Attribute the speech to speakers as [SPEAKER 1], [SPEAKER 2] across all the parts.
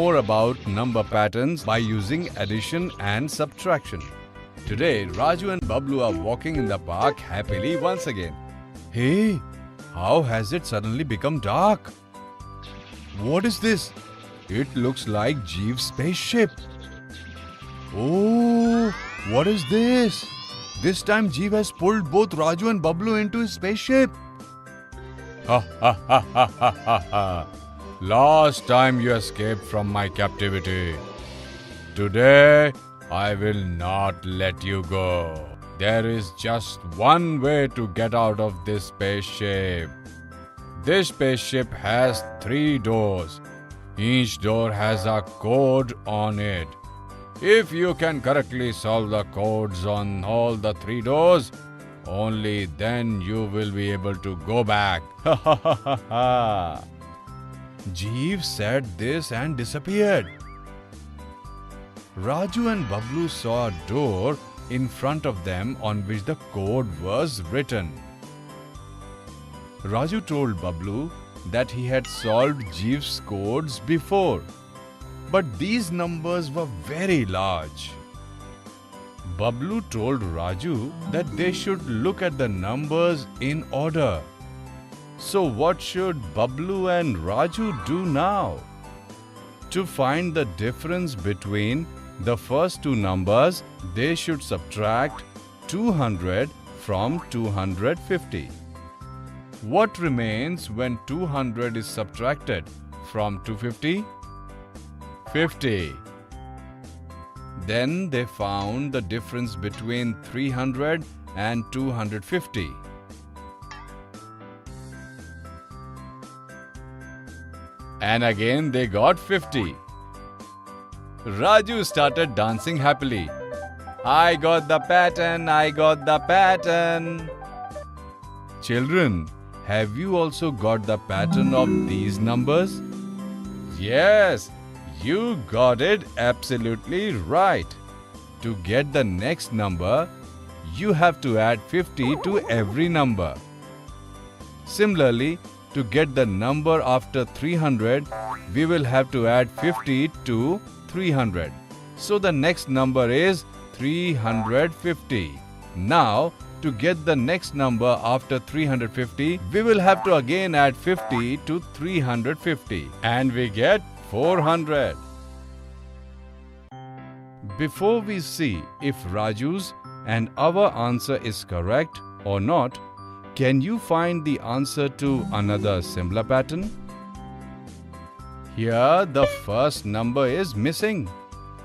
[SPEAKER 1] more about number patterns by using addition and subtraction. Today, Raju and Bablu are walking in the park happily once again. Hey, how has it suddenly become dark? What is this? It looks like Jeev's spaceship. Oh, what is this? This time Jeev has pulled both Raju and Bablu into his spaceship. Ha ha ha ha ha ha ha. Last time you escaped from my captivity. Today, I will not let you go. There is just one way to get out of this spaceship. This spaceship has 3 doors. Each door has a code on it. If you can correctly solve the codes on all the 3 doors, only then you will be able to go back. Ha ha ha ha ha. Jeev said this and disappeared. Raju and Bablu saw a door in front of them on which the code was written. Raju told Bablu that he had solved Jeev's codes before, but these numbers were very large. Bablu told Raju that they should look at the numbers in order. So what should Bablu and Raju do now? To find the difference between the first 2 numbers, they should subtract 200 from 250. What remains when 200 is subtracted from 250? 50. Then they found the difference between 300 and 250. And again they got 50. Raju started dancing happily. I got the pattern, I got the pattern. Children, have you also got the pattern of these numbers? Yes, you got it absolutely right. To get the next number, you have to add 50 to every number. Similarly, to get the number after 300, we will have to add 50 to 300. So the next number is 350. Now, to get the next number after 350, we will have to again add 50 to 350. And we get 400. Before we see if Raju's and our answer is correct or not, can you find the answer to another similar pattern? Here the first number is missing.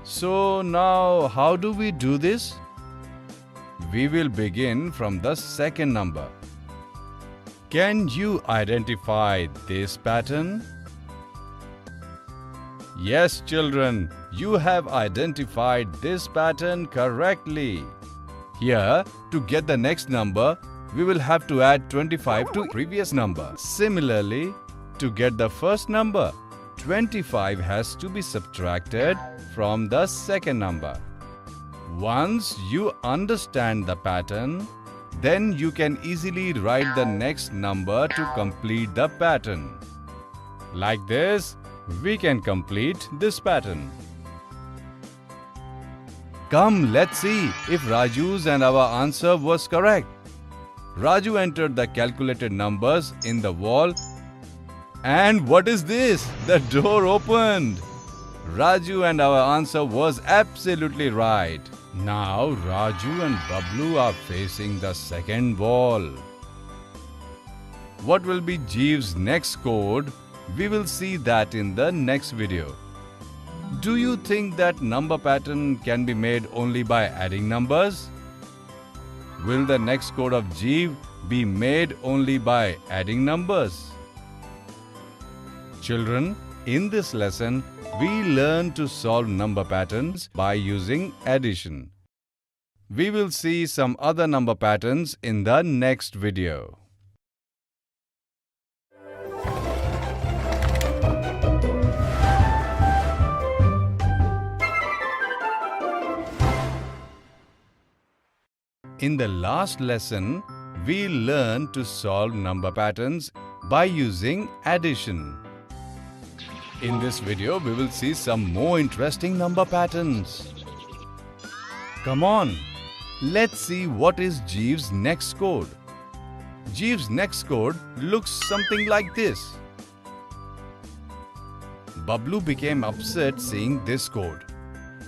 [SPEAKER 1] So now how do we do this? We will begin from the second number. Can you identify this pattern? Yes, children, you have identified this pattern correctly. Here, to get the next number, we will have to add 25 to previous number. Similarly, to get the first number, 25 has to be subtracted from the second number. Once you understand the pattern, then you can easily write the next number to complete the pattern. Like this, we can complete this pattern. Come, let's see if Raju's and our answer was correct. Raju entered the calculated numbers in the wall. And what is this? The door opened. Raju and our answer was absolutely right. Now Raju and Bablu are facing the second wall. What will be Jeev's next code? We will see that in the next video. Do you think that number pattern can be made only by adding numbers? Will the next code of Jeev be made only by adding numbers? Children, in this lesson, we learn to solve number patterns by using addition. We will see some other number patterns in the next video. In the last lesson, we learned to solve number patterns by using addition. In this video, we will see some more interesting number patterns. Come on, let's see what is Jeeves' next code. Jeeves' next code looks something like this. Bablu became upset seeing this code.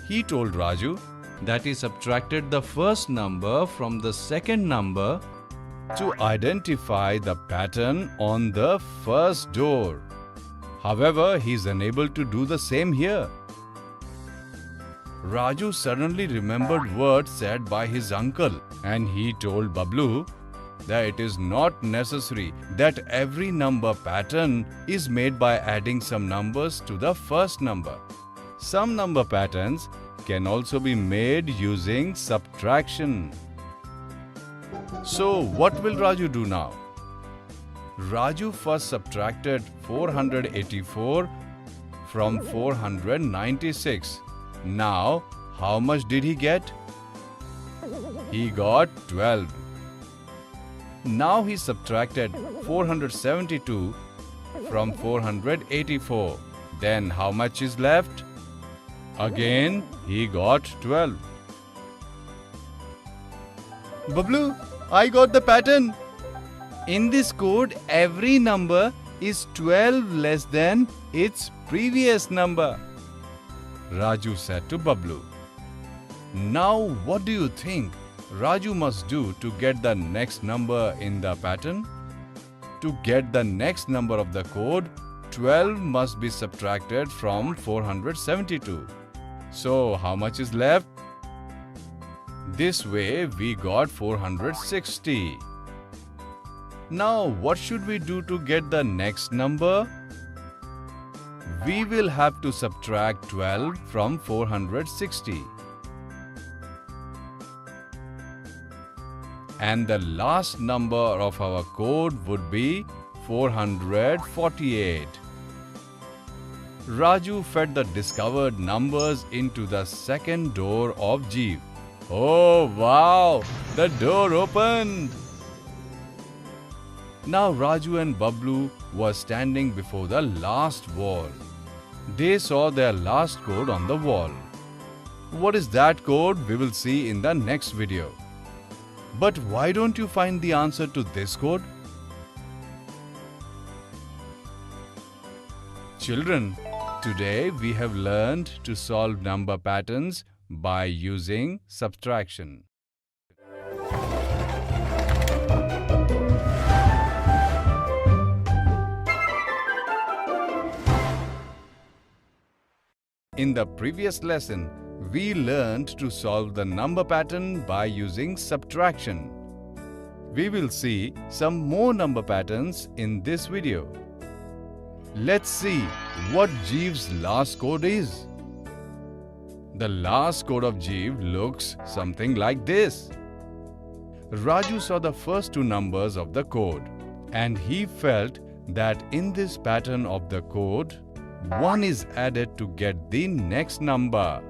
[SPEAKER 1] He told Raju that he subtracted the first number from the second number to identify the pattern on the first door. However, he is unable to do the same here. Raju suddenly remembered words said by his uncle, and he told Bablu that it is not necessary that every number pattern is made by adding some numbers to the first number. Some number patterns can also be made using subtraction. So, what will Raju do now? Raju first subtracted 484 from 496. Now, how much did he get? He got 12. Now he subtracted 472 from 484. Then how much is left? Again, he got 12. Bablu, I got the pattern. In this code, every number is 12 less than its previous number. Raju said to Bablu. Now, what do you think Raju must do to get the next number in the pattern? To get the next number of the code, 12 must be subtracted from 472. So, how much is left? This way, we got 460. Now, what should we do to get the next number? We will have to subtract 12 from 460. And the last number of our code would be 448. Raju fed the discovered numbers into the second door of Jeev. Oh wow! The door opened! Now Raju and Bablu were standing before the last wall. They saw their last code on the wall. What is that code? We will see in the next video. But why don't you find the answer to this code? Children, today we have learned to solve number patterns by using subtraction. In the previous lesson, we learned to solve the number pattern by using subtraction. We will see some more number patterns in this video. Let's see what Jeev's last code is. The last code of Jeev looks something like this. Raju saw the first two numbers of the code, and he felt that in this pattern of the code, 1 is added to get the next number.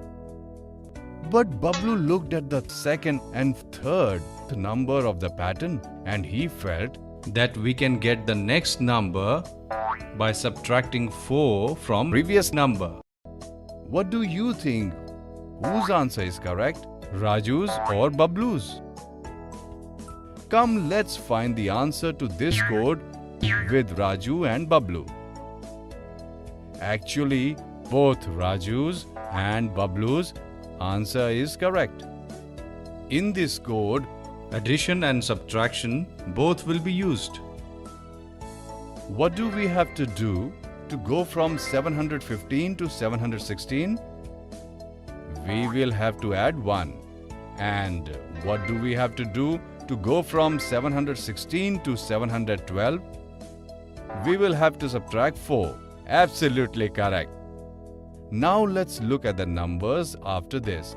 [SPEAKER 1] But Bablu looked at the second and third number of the pattern, and he felt that we can get the next number by subtracting 4 from previous number. What do you think? Whose answer is correct? Raju's or Bablu's? Come, let's find the answer to this code with Raju and Bablu. Actually, both Raju's and Bablu's answer is correct. In this code, addition and subtraction both will be used. What do we have to do to go from 715 to 716? We will have to add 1. And what do we have to do to go from 716 to 712? We will have to subtract 4. Absolutely correct. Now let's look at the numbers after this.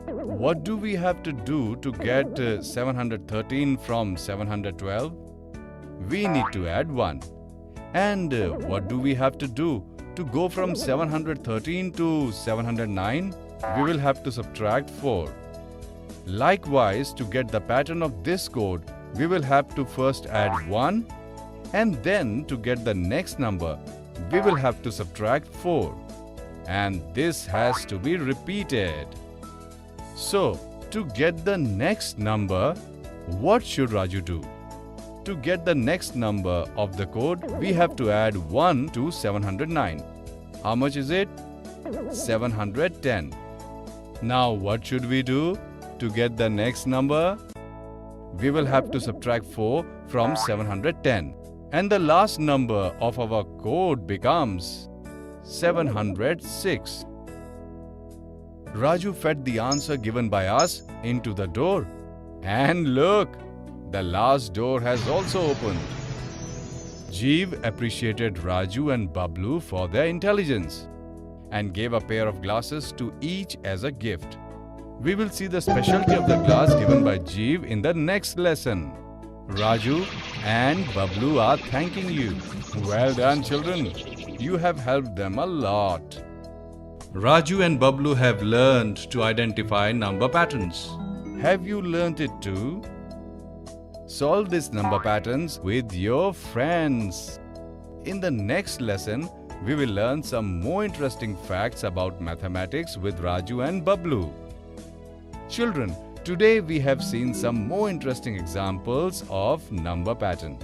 [SPEAKER 1] What do we have to do to get 713 from 712? We need to add 1. And what do we have to do to go from 713 to 709? We will have to subtract 4. Likewise, to get the pattern of this code, we will have to first add 1, and then to get the next number, we will have to subtract 4. And this has to be repeated. So, to get the next number, what should Raju do? To get the next number of the code, we have to add 1 to 709. How much is it? 710. Now, what should we do to get the next number? We will have to subtract 4 from 710. And the last number of our code becomes 706. Raju fed the answer given by us into the door. And look, the last door has also opened. Jeev appreciated Raju and Bablu for their intelligence and gave a pair of glasses to each as a gift. We will see the specialty of the glass given by Jeev in the next lesson. Raju and Bablu are thanking you. Well done, children. You have helped them a lot. Raju and Bablu have learned to identify number patterns. Have you learnt it too? Solve these number patterns with your friends. In the next lesson, we will learn some more interesting facts about mathematics with Raju and Bablu. Children, today we have seen some more interesting examples of number pattern.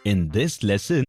[SPEAKER 2] In this lesson,